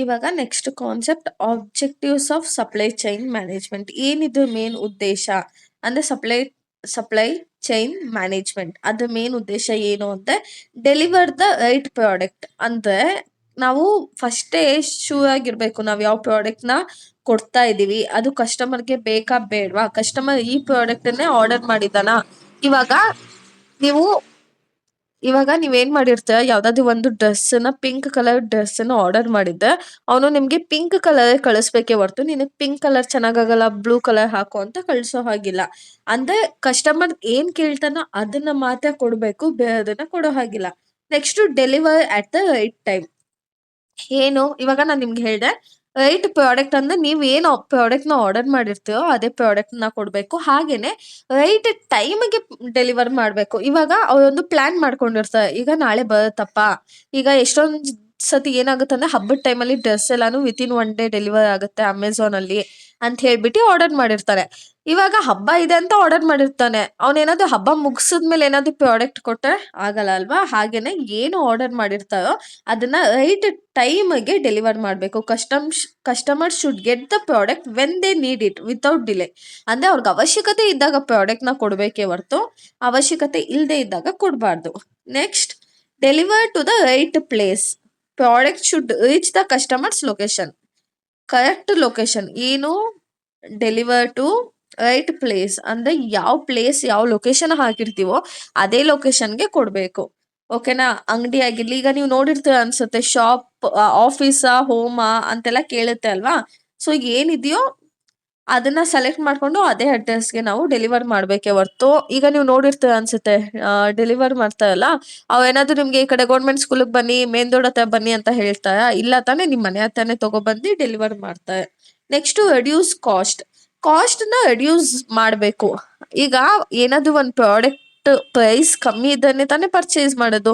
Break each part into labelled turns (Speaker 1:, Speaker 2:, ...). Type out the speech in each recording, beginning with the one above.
Speaker 1: ಇವಾಗ next concept objectives of supply chain management. ಏನಿದು main ಉದ್ದೇಶ ಅಂದ್ರೆ ಸಪ್ಲೈ ಚೈನ್ ಮ್ಯಾನೇಜ್ಮೆಂಟ್ ಅದ್ರ ಮೇನ್ ಉದ್ದೇಶ ಏನು ಅಂದ್ರೆ ಡೆಲಿವರ್ ದ ರೈಟ್ ಪ್ರಾಡಕ್ಟ್. ಅಂದ್ರೆ ನಾವು ಫಸ್ಟೇ ಶೂರ್ ಆಗಿರ್ಬೇಕು ನಾವು ಯಾವ ಪ್ರಾಡಕ್ಟ್ ನ ಕೊಡ್ತಾ ಇದೀವಿ ಅದು ಕಸ್ಟಮರ್ಗೆ ಬೇಕಾ ಬೇಡವಾ, ಕಸ್ಟಮರ್ ಈ ಪ್ರಾಡಕ್ಟ್ ಅನ್ನೇ ಆರ್ಡರ್ ಮಾಡಿದಾನ. ಇವಾಗ ನೀವು ಇವಾಗ ನೀವೇನ್ ಮಾಡಿರ್ತೀರ, ಯಾವ್ದಾದ್ರು ಒಂದು ಡ್ರೆಸ್ನ ಪಿಂಕ್ ಕಲರ್ ಡ್ರೆಸ್ನ ಆರ್ಡರ್ ಮಾಡಿದ್ದೆ ಅವನು ನಿಮ್ಗೆ ಪಿಂಕ್ ಕಲರ್ ಕಳಿಸ್ಬೇಕೇ ಹೊರ್ತು ನಿನಗೆ ಪಿಂಕ್ ಕಲರ್ ಚೆನ್ನಾಗಾಗಲ್ಲ ಬ್ಲೂ ಕಲರ್ ಹಾಕು ಅಂತ ಕಳ್ಸೋ ಹಾಗಿಲ್ಲ. ಅಂದ್ರೆ ಕಸ್ಟಮರ್ ಏನ್ ಕೇಳ್ತಾನೋ ಅದನ್ನ ಮಾತ್ರ ಕೊಡ್ಬೇಕು, ಬೇರೆದನ್ನ ಕೊಡೋ ಹಾಗಿಲ್ಲ. Next deliver at the right time. ಏನು ಇವಾಗ ನಾನು ನಿಮ್ಗೆ ಹೇಳ್ದೆ ರೈಟ್ ಪ್ರಾಡಕ್ಟ್ ಅಂದ್ರೆ ನೀವ್ ಏನು ಪ್ರಾಡಕ್ಟ್ ನ ಆರ್ಡರ್ ಮಾಡಿರ್ತೀರೋ ಅದೇ ಪ್ರಾಡಕ್ಟ್ ನ ಕೊಡ್ಬೇಕು. ಹಾಗೇನೆ ರೈಟ್ ಟೈಮ್ಗೆ ಡೆಲಿವರ್ ಮಾಡ್ಬೇಕು. ಇವಾಗ ಅವರೊಂದು ಪ್ಲಾನ್ ಮಾಡ್ಕೊಂಡಿರ್ತಾರೆ, ಈಗ ನಾಳೆ ಬರುತ್ತಪ್ಪ. ಈಗ ಎಷ್ಟೊಂದ್ ಸತಿ ಏನಾಗುತ್ತೆ ಅಂದ್ರೆ ಹಬ್ಬದ ಟೈಮಲ್ಲಿ ಡ್ರೆಸ್ ಎಲ್ಲಾನು ವಿತಿನ್ 1 ಡೇ ಡೆಲಿವರ್ ಆಗುತ್ತೆ ಅಮೆಝಾನ್ ಅಲ್ಲಿ ಅಂತ ಹೇಳ್ಬಿಟ್ಟು ಆರ್ಡರ್ ಮಾಡಿರ್ತಾರೆ. ಇವಾಗ ಹಬ್ಬ ಇದೆ ಅಂತ ಆರ್ಡರ್ ಮಾಡಿರ್ತಾನೆ, ಅವನೇನಾದ್ರು ಹಬ್ಬ ಮುಗಿಸಿದ್ಮೇಲೆ ಏನಾದ್ರು ಪ್ರಾಡಕ್ಟ್ ಕೊಟ್ರೆ ಆಗಲ್ಲ ಅಲ್ವಾ. ಹಾಗೇನೆ ಏನು ಆರ್ಡರ್ ಮಾಡಿರ್ತಾರೋ ಅದನ್ನ ರೈಟ್ ಟೈಮ್ಗೆ ಡೆಲಿವರ್ ಮಾಡಬೇಕು. Customer should get the product when they need it without delay. ಅಂದ್ರೆ ಅವ್ರಿಗೆ ಅವಶ್ಯಕತೆ ಇದ್ದಾಗ ಪ್ರಾಡಕ್ಟ್ ನ ಕೊಡ್ಬೇಕೇ ಹೊರ್ತು ಅವಶ್ಯಕತೆ ಇಲ್ಲದೆ ಇದ್ದಾಗ ಕೊಡಬಾರ್ದು. Next deliver to the right place. Product should reach the customers location. Correct location ಏನು, ಡೆಲಿವರ್ ಟು ರೈಟ್ ಪ್ಲೇಸ್ ಅಂದ್ರೆ ಯಾವ ಪ್ಲೇಸ್ ಯಾವ ಲೊಕೇಶನ್ ಹಾಕಿರ್ತೀವೋ ಅದೇ ಲೊಕೇಶನ್ಗೆ ಕೊಡ್ಬೇಕು. ಓಕೆನಾ. ಅಂಗಡಿ ಆಗಿರ್ಲಿ, ಈಗ ನೀವು ನೋಡಿರ್ತೀರ ಅನ್ಸುತ್ತೆ ಶಾಪ್, ಆಫೀಸಾ, ಹೋಮಾ ಅಂತೆಲ್ಲ ಕೇಳುತ್ತೆ ಅಲ್ವಾ. ಸೊ ಏನಿದೆಯೋ ಅದನ್ನ ಸೆಲೆಕ್ಟ್ ಮಾಡ್ಕೊಂಡು ಅದೇ ಅಡ್ರೆಸ್ಗೆ ನಾವು ಡೆಲಿವರ್ ಮಾಡ್ಬೇಕೇ ಹೊರ್ತು, ಈಗ ನೀವು ನೋಡಿರ್ತೀರ ಅನ್ಸುತ್ತೆ ಡೆಲಿವರ್ ಮಾಡ್ತಾರಲ್ಲ ಅವೇನಾದ್ರು ನಿಮ್ಗೆ ಈ ಕಡೆ ಗೌರ್ಮೆಂಟ್ ಸ್ಕೂಲ್ಗೆ ಬನ್ನಿ ಮೇನ್ ರೋಡ್ ಹತ್ರ ಬನ್ನಿ ಅಂತ ಹೇಳ್ತಾರ, ಇಲ್ಲ ತಾನೇ ನಿಮ್ ಮನೆ ಹತ್ರನೇ ತಗೊಬಂದು ಡೆಲಿವರ್ ಮಾಡ್ತಾರೆ. ನೆಕ್ಸ್ಟ್ ರೆಡ್ಯೂಸ್ ಕಾಸ್ಟ್ ನ ರೆಡ್ಯೂಸ್ ಮಾಡ್ಬೇಕು. ಈಗ ಏನಾದ್ರು ಒಂದು ಪ್ರಾಡಕ್ಟ್ ಪ್ರೈಸ್ ಕಮ್ಮಿ ಇದ್ದಾನೆ ತಾನೇ ಪರ್ಚೇಸ್ ಮಾಡೋದು,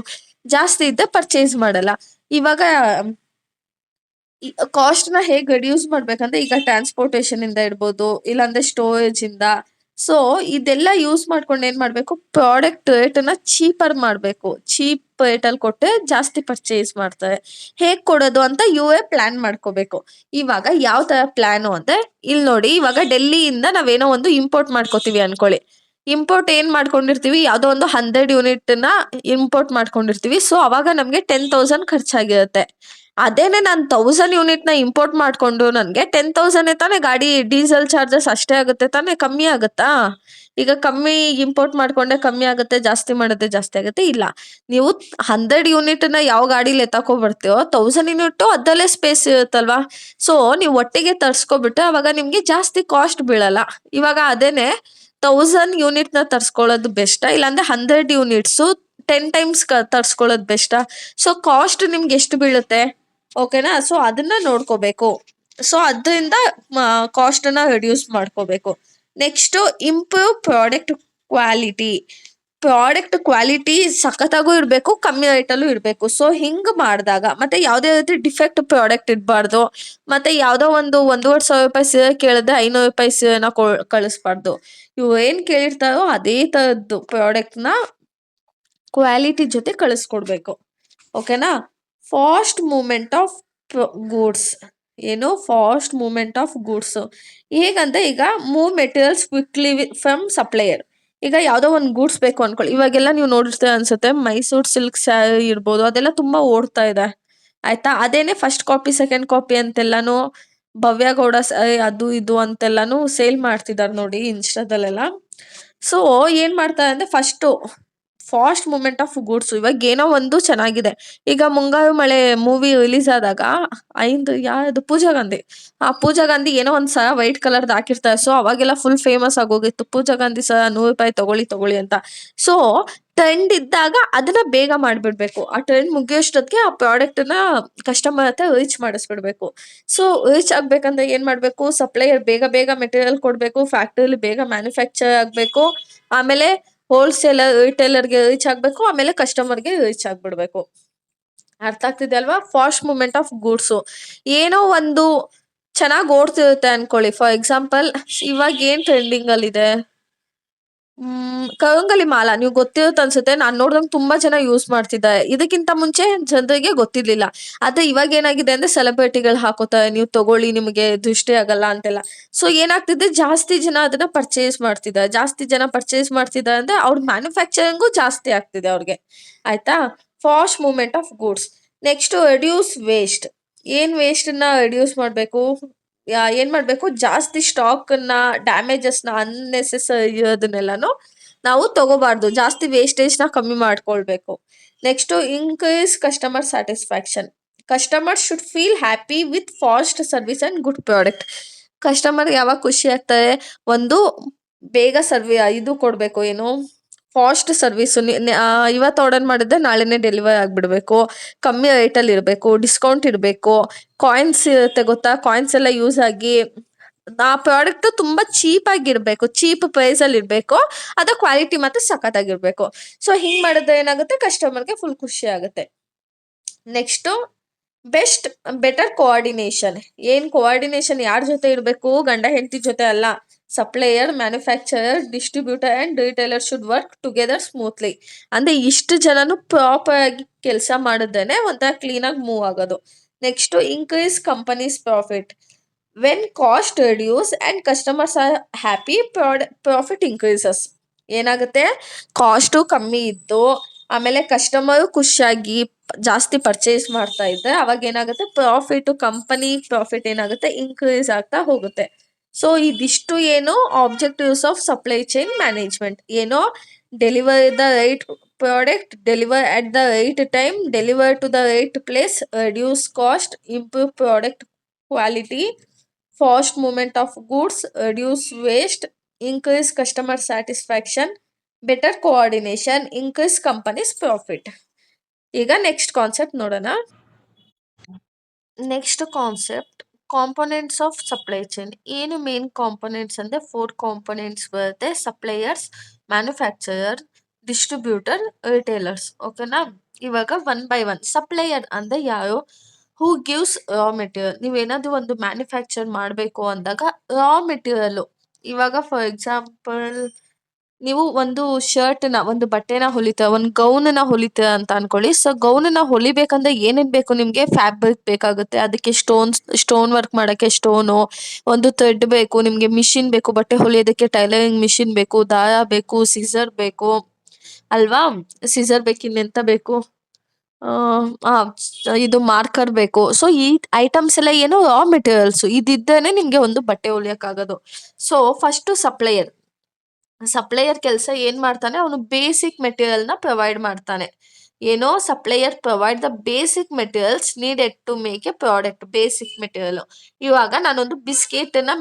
Speaker 1: ಜಾಸ್ತಿ ಇದ್ದ ಪರ್ಚೇಸ್ ಮಾಡಲ್ಲ. ಇವಾಗ ಕಾಸ್ಟ್ ನ ಹೇಗ್ ರೆಡ್ಯೂಸ್ ಮಾಡ್ಬೇಕಂದ್ರೆ ಈಗ ಟ್ರಾನ್ಸ್ಪೋರ್ಟೇಷನ್ ಇಂದ ಇರ್ಬೋದು, ಇಲ್ಲಾಂದ್ರೆ ಸ್ಟೋರೇಜ್ ಇಂದ. ಸೊ ಇದೆಲ್ಲ ಯೂಸ್ ಮಾಡ್ಕೊಂಡು ಏನ್ ಮಾಡ್ಬೇಕು, ಪ್ರಾಡಕ್ಟ್ ರೇಟ್ ನ ಚೀಪರ್ ಮಾಡ್ಬೇಕು. ಚೀಪ್ ರೇಟ್ ಅಲ್ಲಿ ಕೊಟ್ಟರೆ ಜಾಸ್ತಿ ಪರ್ಚೇಸ್ ಮಾಡ್ತಾರೆ. ಹೇಗ್ ಕೊಡೋದು ಅಂತ ಪ್ಲಾನ್ ಮಾಡ್ಕೋಬೇಕು. ಇವಾಗ ಯಾವ ತರ ಪ್ಲಾನು ಅಂದ್ರೆ ಇಲ್ಲಿ ನೋಡಿ, ಇವಾಗ ಡೆಲ್ಲಿಯಿಂದ ನಾವೇನೋ ಒಂದು ಇಂಪೋರ್ಟ್ ಮಾಡ್ಕೋತೀವಿ ಅನ್ಕೊಳ್ಳಿ. ಇಂಪೋರ್ಟ್ ಏನ್ ಮಾಡ್ಕೊಂಡಿರ್ತೀವಿ, ಯಾವ್ದೋ ಒಂದು 100 ಯೂನಿಟ್ ನ ಇಂಪೋರ್ಟ್ ಮಾಡ್ಕೊಂಡಿರ್ತೀವಿ. ಸೊ ಅವಾಗ ನಮ್ಗೆ 10,000 ಖರ್ಚಾಗಿರುತ್ತೆ. ಅದೇನೆ ನಾನು 1000 ಯೂನಿಟ್ ನ ಇಂಪೋರ್ಟ್ ಮಾಡ್ಕೊಂಡು ನನ್ಗೆ 10,000 ತಾನೇ ಗಾಡಿ ಡೀಸೆಲ್ ಚಾರ್ಜಸ್ ಅಷ್ಟೇ ಆಗುತ್ತೆ ತಾನೇ, ಕಮ್ಮಿ ಆಗುತ್ತಾ? ಈಗ ಕಮ್ಮಿ ಇಂಪೋರ್ಟ್ ಮಾಡ್ಕೊಂಡೆ ಕಮ್ಮಿ ಆಗುತ್ತೆ, ಜಾಸ್ತಿ ಮಾಡಿದ್ರೆ ಜಾಸ್ತಿ ಆಗುತ್ತೆ? ಇಲ್ಲ. ನೀವು 100 ಯೂನಿಟ್ ನ ಯಾವ ಗಾಡಿಲಿ ಎತ್ತಾಕೋ ಬರ್ತೀವೋ 1000 ಯೂನಿಟ್ ಅದಲ್ಲೇ ಸ್ಪೇಸ್ ಇರುತ್ತಲ್ವಾ. ಸೊ ನೀವು ಒಟ್ಟಿಗೆ ತರ್ಸ್ಕೊಬಿಟ್ರೆ ಅವಾಗ ನಿಮ್ಗೆ ಜಾಸ್ತಿ ಕಾಸ್ಟ್ ಬೀಳಲ್ಲ. ಇವಾಗ ಅದೇನೆ 1000 ಯೂನಿಟ್ ನ ತರ್ಸ್ಕೊಳ್ಳೋದು ಬೆಸ್ಟ್, ಇಲ್ಲಾಂದ್ರೆ 100 ಯೂನಿಟ್ಸ್ 10 ಟೈಮ್ಸ್ ತರ್ಸ್ಕೊಳ್ಳೋದು ಬೆಸ್ಟಾ? ಸೊ ಕಾಸ್ಟ್ ನಿಮ್ಗೆ ಎಷ್ಟು ಬೀಳುತ್ತೆ, ಓಕೆನಾ. ಸೊ ಅದನ್ನ ನೋಡ್ಕೋಬೇಕು. ಸೊ ಅದರಿಂದ ಕಾಸ್ಟ್ ನ ರಿಡ್ಯೂಸ್ ಮಾಡ್ಕೋಬೇಕು. Next improve product quality. Product quality ಸಖತ್ತಾಗೂ ಇರಬೇಕು, ಕಮ್ಮಿ ರೇಟಲ್ಲೂ ಇರಬೇಕು. ಸೊ ಹಿಂಗ್ ಮಾಡಿದಾಗ ಮತ್ತೆ ಯಾವುದೇ ರೀತಿ ಡಿಫೆಕ್ಟ್ ಪ್ರಾಡಕ್ಟ್ ಇರಬಾರ್ದು. ಮತ್ತೆ ಯಾವುದೋ ಒಂದು 1,500 ಸೀರೆ ಕೇಳಿದ್ರೆ 500 ಸೀರೆನ ಕಳಿಸ್ಬಾರ್ದು. ಇವು ಏನ್ ಕೇಳಿರ್ತಾರೋ ಅದೇ ತರದ್ದು ಪ್ರಾಡಕ್ಟ್ ನ ಕ್ವಾಲಿಟಿ ಜೊತೆ ಕಳಿಸ್ಕೊಡ್ಬೇಕು. ಓಕೆನಾ. Fast movement of goods. ಏನು ಫಾಸ್ಟ್ ಮೂವ್ಮೆಂಟ್ ಆಫ್ ಗೂಡ್ಸ್ ಹೇಗಂದ್ರೆ ಈಗ move materials quickly from supplier. ಈಗ ಯಾವ್ದೋ ಒಂದು ಗೂಡ್ಸ್ ಬೇಕು ಅನ್ಕೊಳ್ಳಿ, ಇವಾಗೆಲ್ಲ ನೀವು ನೋಡಿರ್ತೀರ ಅನ್ಸುತ್ತೆ ಮೈಸೂರ್ ಸಿಲ್ಕ್ ಸ್ಯಾರಿ ಇರ್ಬೋದು, ಅದೆಲ್ಲ ತುಂಬಾ ಓಡ್ತಾ ಇದೆ ಆಯ್ತಾ. ಅದೇನೆ ಫಸ್ಟ್ ಕಾಪಿ ಸೆಕೆಂಡ್ ಕಾಪಿ ಅಂತೆಲ್ಲಾನು ಭವ್ಯ ಗೌಡ ಅದು ಇದು ಅಂತೆಲ್ಲಾನು ಸೇಲ್ ಮಾಡ್ತಿದಾರೆ ನೋಡಿ ಇನ್ಸ್ಟಾದಲ್ಲೆಲ್ಲ. ಸೊ ಏನ್ ಮಾಡ್ತಾರೆ ಅಂದ್ರೆ ಫಾಸ್ಟ್ ಮೂವ್ಮೆಂಟ್ ಆಫ್ ಗೂಡ್ಸ್. ಇವಾಗ ಏನೋ ಒಂದು ಚೆನ್ನಾಗಿದೆ, ಈಗ ಮುಂಗಾರು ಮಳೆ ಮೂವಿ ರಿಲೀಸ್ ಆದಾಗ ಯಾವ್ದು ಪೂಜಾ ಗಾಂಧಿ ಏನೋ ಒಂದ್ ಸರ ವೈಟ್ ಕಲರ್ ಹಾಕಿರ್ತಾರೆ. ಸೊ ಅವಾಗೆಲ್ಲ ಫುಲ್ ಫೇಮಸ್ ಆಗೋಗಿತ್ತು, ಪೂಜಾ ಗಾಂಧಿ ಸರ ₹100 ತಗೊಳ್ಳಿ ಅಂತ. ಸೊ ಟ್ರೆಂಡ್ ಇದ್ದಾಗ ಅದನ್ನ ಬೇಗ ಮಾಡ್ಬಿಡ್ಬೇಕು. ಆ ಟ್ರೆಂಡ್ ಮುಗಿಯೋಷ್ಟೊತ್ತಿಗೆ ಆ ಪ್ರಾಡಕ್ಟ್ ನ ಕಸ್ಟಮರ್ ಹತ್ರ ರೀಚ್ ಮಾಡಿಸ್ಬಿಡ್ಬೇಕು. ಸೊ ರೀಚ್ ಆಗ್ಬೇಕಂದ್ರೆ ಏನ್ ಮಾಡ್ಬೇಕು, ಸಪ್ಲೈಯರ್ ಬೇಗ ಬೇಗ ಮೆಟೀರಿಯಲ್ ಕೊಡ್ಬೇಕು, ಫ್ಯಾಕ್ಟ್ರಿಲಿ ಬೇಗ ಮ್ಯಾನುಫ್ಯಾಕ್ಚರ್ ಆಗ್ಬೇಕು, ಆಮೇಲೆ ಹೋಲ್ಸೇಲರ್ ರಿಟೇಲರ್ಗೆ ರೀಚ್ ಆಗ್ಬೇಕು, ಆಮೇಲೆ ಕಸ್ಟಮರ್ಗೆ ರೀಚ್ ಆಗ್ಬಿಡ್ಬೇಕು. ಅರ್ಥ ಆಗ್ತಿದೆ ಅಲ್ವಾ. Fast movement of goods. ಏನೋ ಒಂದು ಚೆನ್ನಾಗಿ ಓಡ್ತಿರುತ್ತೆ ಅನ್ಕೊಳ್ಳಿ. ಫಾರ್ ಎಕ್ಸಾಂಪಲ್ ಇವಾಗ ಏನ್ ಟ್ರೆಂಡಿಂಗ್ ಅಲ್ಲಿ ಇದೆ, ಕರಂಗಲಿ ಮಾಲ ನೀವು ಗೊತ್ತಿರುತ್ತೆ ಅನ್ಸುತ್ತೆ. ನಾನ್ ನೋಡ್ದಂಗ್ ತುಂಬಾ ಜನ ಯೂಸ್ ಮಾಡ್ತಿದ್ದಾರೆ. ಇದಕ್ಕಿಂತ ಮುಂಚೆ ಜನರಿಗೆ ಗೊತ್ತಿರ್ಲಿಲ್ಲ. ಆದ್ರೆ ಇವಾಗ ಏನಾಗಿದೆ ಅಂದ್ರೆ ಸೆಲೆಬ್ರಿಟಿಗಳು ಹಾಕೋತಾರೆ, ನೀವು ತಗೊಳ್ಳಿ ನಿಮಗೆ ದೃಷ್ಟಿ ಆಗಲ್ಲ ಅಂತೆಲ್ಲ. ಸೊ ಏನಾಗ್ತಿದೆ, ಜಾಸ್ತಿ ಜನ ಅದನ್ನ ಪರ್ಚೇಸ್ ಮಾಡ್ತಿದ್ದಾರೆ. ಜಾಸ್ತಿ ಜನ ಪರ್ಚೇಸ್ ಮಾಡ್ತಿದ್ದಾರೆ ಅಂದ್ರೆ ಅವ್ರ ಮ್ಯಾನುಫ್ಯಾಕ್ಚರಿಂಗು ಜಾಸ್ತಿ ಆಗ್ತಿದೆ ಅವ್ರಿಗೆ. ಆಯ್ತಾ? Fast movement of goods. Next reduce waste. ಏನ್ ವೇಸ್ಟ್‌ನ ರಿಡ್ಯೂಸ್ ಮಾಡ್ಬೇಕು? ಏನ್ ಮಾಡ್ಬೇಕು, ಜಾಸ್ತಿ ಸ್ಟಾಕನ್ನ, ಡ್ಯಾಮೇಜಸ್‌ನ, ಅನ್ನೆಸೆಸರಿ ಇರೋದನ್ನೆಲ್ಲಾನು ನಾವು ತಗೋಬಾರ್ದು. ಜಾಸ್ತಿ ವೇಸ್ಟೇಜ್‌ನ ಕಮ್ಮಿ ಮಾಡ್ಕೊಳ್ಬೇಕು. Next increase customer satisfaction. Customer should feel happy with fast service and good product. Customer ಯಾವಾಗ ಖುಷಿ ಆಗ್ತಾರೆ? ಒಂದು ಬೇಗ ಇದು ಕೊಡ್ಬೇಕು, ಏನು ಫಾಸ್ಟ್ ಸರ್ವಿಸು. ಇವತ್ತು ಆರ್ಡರ್ ಮಾಡಿದ್ರೆ ನಾಳೆನೇ ಡೆಲಿವರ್ ಆಗ್ಬಿಡ್ಬೇಕು. ಕಮ್ಮಿ ರೇಟಲ್ಲಿ ಇರಬೇಕು, ಡಿಸ್ಕೌಂಟ್ ಇರಬೇಕು, ಕಾಯಿನ್ಸ್ ಇರುತ್ತೆ ಗೊತ್ತಾ? ಕಾಯಿನ್ಸ್ ಎಲ್ಲ ಯೂಸ್ ಆಗಿ ಆ ಪ್ರಾಡಕ್ಟ್ ತುಂಬಾ ಚೀಪ್ ಆಗಿರ್ಬೇಕು, ಚೀಪ್ ಪ್ರೈಸ್ ಅಲ್ಲಿ ಇರ್ಬೇಕು, ಅದ ಕ್ವಾಲಿಟಿ ಮತ್ತೆ ಸಖತ್ತಾಗಿರ್ಬೇಕು. ಸೊ ಹಿಂಗ್ ಮಾಡಿದ್ರೆ ಏನಾಗುತ್ತೆ, ಕಸ್ಟಮರ್ಗೆ ಫುಲ್ ಖುಷಿ ಆಗುತ್ತೆ. Next best better coordination. ಏನ್ ಕೋಆರ್ಡಿನೇಷನ್ ಯಾರ ಜೊತೆ ಇರಬೇಕು? ಗಂಡ ಹೆಂಡತಿ ಜೊತೆ ಅಲ್ಲ. Supplier, manufacturer, distributor and retailer should work together smoothly. ಅಂದ್ರೆ ಇಷ್ಟು ಜನನು ಪ್ರಾಪರ್ ಆಗಿ ಕೆಲಸ ಮಾಡಿದ್ರೇನೆ ಒಂಥರ ಕ್ಲೀನ್ ಆಗಿ ಮೂವ್ ಆಗೋದು. Next increase companies profit. When cost reduce and customers are happy, profit increases. ಏನಾಗುತ್ತೆ, ಕಾಸ್ಟು ಕಮ್ಮಿ ಇದ್ದು ಆಮೇಲೆ ಕಸ್ಟಮರು ಖುಷಿಯಾಗಿ ಜಾಸ್ತಿ ಪರ್ಚೇಸ್ ಮಾಡ್ತಾ ಇದ್ದೆ ಅವಾಗ ಏನಾಗುತ್ತೆ, ಪ್ರಾಫಿಟ್, ಕಂಪನಿ ಪ್ರಾಫಿಟ್ ಏನಾಗುತ್ತೆ, ಇನ್ಕ್ರೀಸ್ ಆಗ್ತಾ ಹೋಗುತ್ತೆ. ಸೊ ಇದಿಷ್ಟು ಏನು objectives of supply chain management. ಏನೋ deliver the right product, deliver at the right time, deliver to the right place, reduce cost, improve product quality, fast movement of goods, reduce waste, increase customer satisfaction, better coordination, increase companies profit. ಈಗ next concept ನೋಡೋಣ. Next concept components of supply chain. ಏನು main components ಅಂದ್ರೆ 4 components ಬರುತ್ತೆ: suppliers, manufacturer, distributor, retailers. ಓಕೆನಾ? ಇವಾಗ one by one. Supplier ಅಂದ್ರೆ ಯಾರು? ಹೂ gives raw material. ನೀವೇನಾದ್ರೂ ಒಂದು ಮ್ಯಾನುಫ್ಯಾಕ್ಚರ್ ಮಾಡಬೇಕು ಅಂದಾಗ ರಾ ಮೆಟೀರಿಯಲ್, ಇವಾಗ ಫಾರ್ ಎಕ್ಸಾಂಪಲ್ ನೀವು ಒಂದು ಶರ್ಟ್‌ನ, ಒಂದು ಬಟ್ಟೆನ ಹೊಲಿತೀರ, ಒಂದು ಗೌನನ್ನ ಹೊಲಿತೀರ ಅಂತ ಅನ್ಕೊಳ್ಳಿ. ಸೊ ಗೌನನ್ನ ಹೊಲಿಬೇಕಂದ್ರೆ ಏನೇನ್ ಬೇಕು ನಿಮ್ಗೆ? ಫ್ಯಾಬ್ರಿಕ್ ಬೇಕಾಗುತ್ತೆ, ಅದಕ್ಕೆ ಸ್ಟೋನ್ ವರ್ಕ್ ಮಾಡಕ್ಕೆ ಸ್ಟೋನು, ಒಂದು ಥ್ರೆಡ್ ಬೇಕು, ನಿಮ್ಗೆ ಮಿಷಿನ್ ಬೇಕು, ಬಟ್ಟೆ ಹೊಲಿಯೋದಕ್ಕೆ ಟೈಲರಿಂಗ್ ಮಿಷಿನ್ ಬೇಕು, ದಾರ ಬೇಕು, ಸಿಸರ್ ಬೇಕು ಅಲ್ವಾ? ಸಿಸರ್ ಬೇಕು, ಇನ್ನೆಂತ ಬೇಕು? ಇದು ಮಾರ್ಕರ್ ಬೇಕು. ಸೊ ಈ ಐಟಮ್ಸ್ ಎಲ್ಲ ಏನು? Raw materials. ಇದಿದ್ದೇನೆ ನಿಮ್ಗೆ ಒಂದು ಬಟ್ಟೆ ಹೊಲಿಯಕ್ಕಾಗೋದು. ಸೊ ಫಸ್ಟ್ ಸಪ್ಲೈಯರ್ ಕೆಲಸ ಏನ್ ಮಾಡ್ತಾನೆ? ಅವನು ಬೇಸಿಕ್ ಮೆಟೀರಿಯಲ್‌ನ ಪ್ರೊವೈಡ್ ಮಾಡ್ತಾನೆ. ಏನೋ supplier provide the basic materials needed to make a product. Basic material. ಇವಾಗ ನಾನೊಂದು ಬಿಸ್ಕೆಟನ್ನ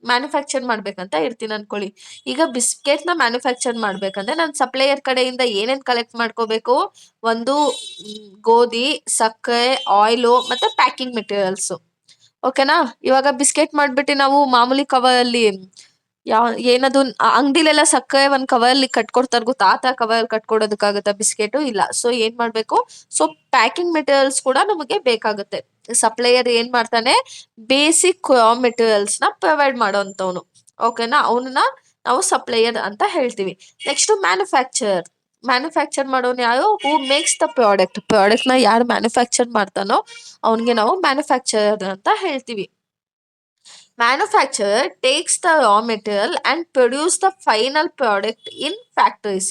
Speaker 1: ಮ್ಯಾನುಫ್ಯಾಕ್ಚರ್ ಮಾಡ್ಬೇಕಂತ ಇರ್ತೀನಿ ಅನ್ಕೊಳ್ಳಿ. ಈಗ ಬಿಸ್ಕೆಟ್‌ನ ಮ್ಯಾನುಫ್ಯಾಕ್ಚರ್ ಮಾಡ್ಬೇಕಂದ್ರೆ ನಾನು ಸಪ್ಲೈಯರ್ ಕಡೆಯಿಂದ ಏನೇನ್ ಕಲೆಕ್ಟ್ ಮಾಡ್ಕೋಬೇಕು? ಒಂದು ಗೋಧಿ, ಸಕ್ಕರೆ, ಆಯಿಲು ಮತ್ತೆ ಪ್ಯಾಕಿಂಗ್ ಮೆಟೀರಿಯಲ್ಸು. ಓಕೆನಾ? ಇವಾಗ ಬಿಸ್ಕೆಟ್ ಮಾಡ್ಬಿಟ್ಟು ನಾವು ಮಾಮೂಲಿ ಕವರಲ್ಲಿ, ಏನದು, ಅಂಗಡಿಲೆಲ್ಲ ಸಕ್ಕರೆ ಒಂದ್ ಕವರಲ್ಲಿ ಕಟ್ಕೊಡ್ತಾರೆ ಗೊತ್ತಾ? ಆ ತರ ಕವರ್ ಕಟ್ಕೊಡೋದಕ್ಕಾಗತ್ತಾ ಬಿಸ್ಕೆಟು? ಇಲ್ಲ. ಸೊ ಏನ್ ಮಾಡ್ಬೇಕು? ಸೊ ಪ್ಯಾಕಿಂಗ್ ಮೆಟೀರಿಯಲ್ಸ್ ಕೂಡ ನಮಗೆ ಬೇಕಾಗುತ್ತೆ. ಸಪ್ಲೈಯರ್ ಏನ್ ಮಾಡ್ತಾನೆ? ಬೇಸಿಕ್ ರಾ ಮೆಟೀರಿಯಲ್ಸ್‌ನ ಪ್ರೊವೈಡ್ ಮಾಡೋಂಥವ್ನು. ಓಕೆನಾ? ಅವನನ್ನ ನಾವು ಸಪ್ಲೈಯರ್ ಅಂತ ಹೇಳ್ತೀವಿ. ನೆಕ್ಸ್ಟ್ ಮ್ಯಾನುಫ್ಯಾಕ್ಚರ್ ಮಾಡೋನು ಯಾರು? ಹೂ ಮೇಕ್ಸ್ ದ ಪ್ರಾಡಕ್ಟ್. ಪ್ರಾಡಕ್ಟ್‌ನ ಯಾರು ಮ್ಯಾನುಫ್ಯಾಕ್ಚರ್ ಮಾಡ್ತಾನೋ ಅವನಿಗೆ ನಾವು ಮ್ಯಾನುಫ್ಯಾಕ್ಚರರ್ ಅಂತ ಹೇಳ್ತೀವಿ. Manufacturer takes the raw material and produce the final product in factories.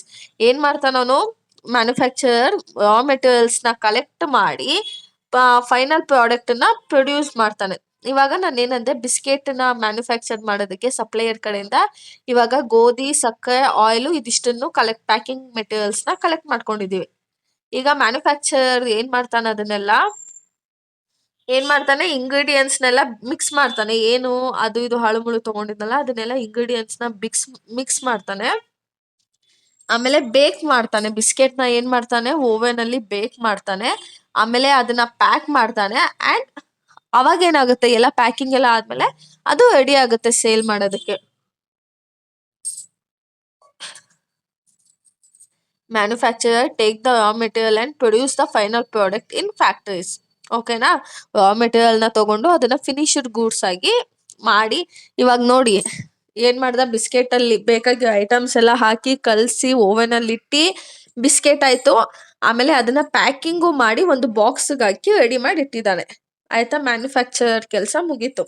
Speaker 1: ಏನ್ ಮಾಡ್ತಾನವನು? ಮ್ಯಾನುಫ್ಯಾಕ್ಚರರ್ ರಾ ಮೆಟೀರಿಯಲ್ಸ್‌ನ ಕಲೆಕ್ಟ್ ಮಾಡಿ ಫೈನಲ್ ಪ್ರಾಡಕ್ಟ್‌ನ ಪ್ರೊಡ್ಯೂಸ್ ಮಾಡ್ತಾನೆ. ಇವಾಗ ನಾನೇನಂದೆ, ಬಿಸ್ಕೆಟ್‌ನ ಮ್ಯಾನುಫ್ಯಾಕ್ಚರ್ ಮಾಡೋದಕ್ಕೆ ಸಪ್ಲೈಯರ್ ಕಡೆಯಿಂದ ಇವಾಗ ಗೋಧಿ, ಸಕ್ಕರೆ, ಆಯಿಲು ಇದಿಷ್ಟನ್ನು ಪ್ಯಾಕಿಂಗ್ ಮೆಟೀರಿಯಲ್ಸ್‌ನ ಕಲೆಕ್ಟ್ ಮಾಡ್ಕೊಂಡಿದೀವಿ. ಈಗ ಮ್ಯಾನುಫ್ಯಾಕ್ಚರರ್ ಏನ್ ಮಾಡ್ತಾನೆ? ಇಂಗ್ರೀಡಿಯೆಂಟ್ಸ್‌ನೆಲ್ಲ ಮಿಕ್ಸ್ ಮಾಡ್ತಾನೆ. ಏನು ಅದು ಇದು ಹಳುಮುಳು ತಗೊಂಡಿದ್ನಲ್ಲ ಅದನ್ನೆಲ್ಲ ಇಂಗ್ರೀಡಿಯೆಂಟ್ಸ್‌ನ ಮಿಕ್ಸ್ ಮಾಡ್ತಾನೆ. ಆಮೇಲೆ ಬೇಕ್ ಮಾಡ್ತಾನೆ. ಬಿಸ್ಕೆಟ್‌ನ ಏನ್ ಮಾಡ್ತಾನೆ? ಓವೆನ್ ಅಲ್ಲಿ ಬೇಕ್ ಮಾಡ್ತಾನೆ. ಆಮೇಲೆ ಅದನ್ನ ಪ್ಯಾಕ್ ಮಾಡ್ತಾನೆ. ಅಂಡ್ ಅವಾಗೇನಾಗುತ್ತೆ, ಎಲ್ಲ ಪ್ಯಾಕಿಂಗ್ ಎಲ್ಲ ಆದ್ಮೇಲೆ ಅದು ರೆಡಿ ಆಗುತ್ತೆ ಸೇಲ್ ಮಾಡೋದಕ್ಕೆ. Manufacturer take the raw material and produce the final product in factories. ಓಕೆನಾ? ರಾ ಮೆಟೀರಿಯಲ್‌ನ ತಗೊಂಡು ಅದನ್ನ ಫಿನಿಶ್ಡ್ ಗೂಡ್ಸ್ ಆಗಿ ಮಾಡಿ. ಇವಾಗ ನೋಡಿ, ಏನ್ ಮಾಡ್ದ ಬಿಸ್ಕೆಟ್ ಅಲ್ಲಿ ಬೇಕಾಗಿರೋ ಐಟಮ್ಸ್ ಎಲ್ಲ ಹಾಕಿ ಕಲಸಿ ಓವೆನ್ ಅಲ್ಲಿ ಇಟ್ಟಿ ಬಿಸ್ಕೆಟ್ ಆಯ್ತು. ಆಮೇಲೆ ಅದನ್ನ ಪ್ಯಾಕಿಂಗು ಮಾಡಿ ಒಂದು ಬಾಕ್ಸ್ಗೆ ಹಾಕಿ ರೆಡಿ ಮಾಡಿ ಇಟ್ಟಿದ್ದಾನೆ. ಆಯ್ತಾ, ಮ್ಯಾನುಫ್ಯಾಕ್ಚರ್ ಕೆಲಸ ಮುಗೀತು.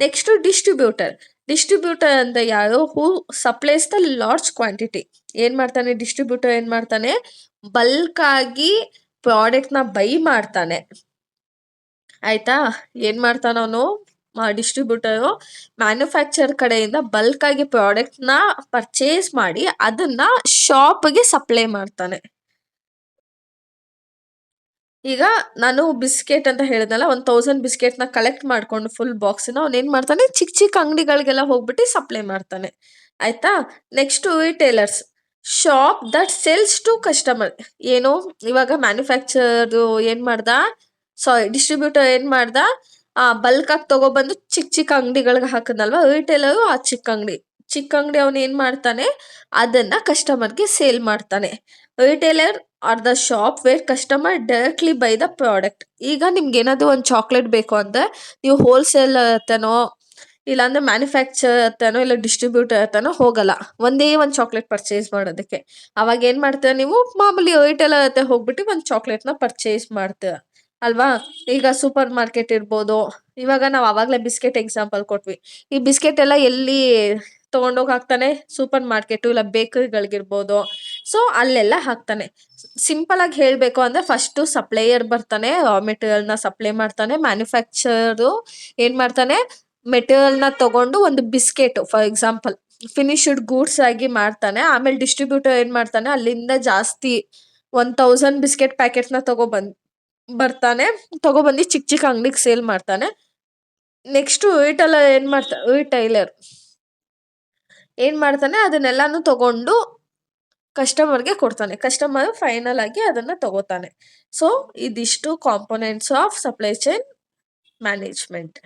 Speaker 1: Next distributor. ಡಿಸ್ಟ್ರಿಬ್ಯೂಟರ್ ಅಂದ್ರೆ ಯಾರು? ಹೂ ಸಪ್ಲೈಸ್ ದ ಲಾರ್ಜ್ ಕ್ವಾಂಟಿಟಿ. ಏನ್ ಮಾಡ್ತಾನೆ ಡಿಸ್ಟ್ರಿಬ್ಯೂಟರ್? ಏನ್ ಮಾಡ್ತಾನೆ, ಬಲ್ಕ್ ಆಗಿ ಪ್ರಾಡಕ್ಟ್ ನ ಬೈ ಮಾಡ್ತಾನೆ. ಆಯ್ತಾ, ಏನ್ ಮಾಡ್ತಾನ ಅವನು ಡಿಸ್ಟ್ರಿಬ್ಯೂಟರು? ಮ್ಯಾನುಫ್ಯಾಕ್ಚರ್ ಕಡೆಯಿಂದ ಬಲ್ಕ್ ಆಗಿ ಪ್ರಾಡಕ್ಟ್ ನ ಪರ್ಚೇಸ್ ಮಾಡಿ ಅದನ್ನ ಶಾಪ್ಗೆ ಸಪ್ಲೈ ಮಾಡ್ತಾನೆ. ಈಗ ನಾನು ಬಿಸ್ಕೆಟ್ ಅಂತ ಹೇಳಿದ್ನಲ್ಲ, 1000 ಬಿಸ್ಕೆಟ್ ನ ಕಲೆಕ್ಟ್ ಮಾಡ್ಕೊಂಡು ಫುಲ್ ಬಾಕ್ಸ್ನ ಅವ್ನು ಏನ್ ಮಾಡ್ತಾನೆ, ಚಿಕ್ಕ ಚಿಕ್ಕ ಅಂಗಡಿಗಳಿಗೆಲ್ಲ ಹೋಗ್ಬಿಟ್ಟು ಸಪ್ಲೈ ಮಾಡ್ತಾನೆ. ಆಯ್ತಾ, next retailers. Shop that sales to customer. ಏನು, ಇವಾಗ ಮ್ಯಾನುಫ್ಯಾಕ್ಚರ್ ಏನ್ ಮಾಡ್ದ, ಸಾರಿ ಡಿಸ್ಟ್ರಿಬ್ಯೂಟರ್ ಏನ್ ಮಾಡ್ದ, ಬಲ್ಕ್ ಆಗಿ ತಗೊಬಂದು ಚಿಕ್ಕ ಚಿಕ್ಕ ಅಂಗಡಿಗಳಿಗೆ ಹಾಕದ್ನಲ್ವಾ. ರಿಟೇಲರು ಆ ಚಿಕ್ಕ ಅಂಗಡಿ ಅವನು ಏನ್ ಮಾಡ್ತಾನೆ, ಅದನ್ನ ಕಸ್ಟಮರ್ಗೆ ಸೇಲ್ ಮಾಡ್ತಾನೆ. Retailer are the shop where customer directly buy the product. ಈಗ ನಿಮ್ಗೆ ಏನಾದ್ರು ಒಂದು ಚಾಕ್ಲೇಟ್ ಬೇಕು ಅಂದ್ರೆ ನೀವು ಹೋಲ್ಸೇಲ್ ಹತ್ತನೋ ಇಲ್ಲಾಂದ್ರೆ ಮ್ಯಾನುಫ್ಯಾಕ್ಚರ್ ಹತ್ತನೋ ಇಲ್ಲ ಡಿಸ್ಟ್ರಿಬ್ಯೂಟರ್ ಹತ್ತನೋ ಹೋಗಲ್ಲ ಒಂದೇ ಒಂದು ಚಾಕ್ಲೇಟ್ ಪರ್ಚೇಸ್ ಮಾಡೋದಕ್ಕೆ. ಅವಾಗ ಏನ್ ಮಾಡ್ತೀರ ನೀವು, ಮಾಮೂಲಿ ರಿಟೇಲರ್ ಹತ್ರ ಹೋಗ್ಬಿಟ್ಟು ಒಂದು ಚಾಕ್ಲೇಟ್ನ ಪರ್ಚೇಸ್ ಮಾಡ್ತೀರ ಅಲ್ವಾ. ಈಗ ಸೂಪರ್ ಮಾರ್ಕೆಟ್ ಇರ್ಬೋದು, ಇವಾಗ ನಾವು ಅವಾಗಲೇ ಬಿಸ್ಕೆಟ್ ಎಕ್ಸಾಂಪಲ್ ಕೊಟ್ವಿ. ಈ ಬಿಸ್ಕೆಟ್ ಎಲ್ಲ ಎಲ್ಲಿ ತಗೊಂಡೋಗಿ ಹಾಕ್ತಾನೆ? ಸೂಪರ್ ಮಾರ್ಕೆಟು ಇಲ್ಲ ಬೇಕರಿಗಳಿಗಿರ್ಬೋದು. ಸೊ ಅಲ್ಲೆಲ್ಲ ಹಾಕ್ತಾನೆ. ಸಿಂಪಲ್ ಆಗಿ ಹೇಳ್ಬೇಕು ಅಂದ್ರೆ ಫಸ್ಟ್ ಸಪ್ಲೈಯರ್ ಬರ್ತಾನೆ, ರಾ ಮೆಟೀರಿಯಲ್ ನ ಸಪ್ಲೈ ಮಾಡ್ತಾನೆ. ಮ್ಯಾನುಫ್ಯಾಕ್ಚರ್ ಏನ್ ಮಾಡ್ತಾನೆ, ಮೆಟೀರಿಯಲ್ ನ ತಗೊಂಡು ಒಂದು biscuit for example finished goods ಆಗಿ ಮಾಡ್ತಾನೆ. ಆಮೇಲೆ ಡಿಸ್ಟ್ರಿಬ್ಯೂಟರ್ ಏನ್ ಮಾಡ್ತಾನೆ, ಅಲ್ಲಿಂದ ಜಾಸ್ತಿ 1000 ಬಿಸ್ಕೆಟ್ ಪ್ಯಾಕೆಟ್ ನ ಬರ್ತಾನೆ, ತಗೊಬಂದು ಚಿಕ್ಕ ಚಿಕ್ಕ ಅಂಗಡಿಗೆ ಸೇಲ್ ಮಾಡ್ತಾನೆ. ನೆಕ್ಸ್ಟ್ ರಿಟೈಲರ್ ಏನ್ ಮಾಡ್ತಾನೆ, ಅದನ್ನೆಲ್ಲಾನು ತಗೊಂಡು ಕಸ್ಟಮರ್ಗೆ ಕೊಡ್ತಾನೆ. ಕಸ್ಟಮರ್ ಫೈನಲ್ ಆಗಿ ಅದನ್ನ ತಗೋತಾನೆ. ಸೊ ಇದಿಷ್ಟು components of supply chain management.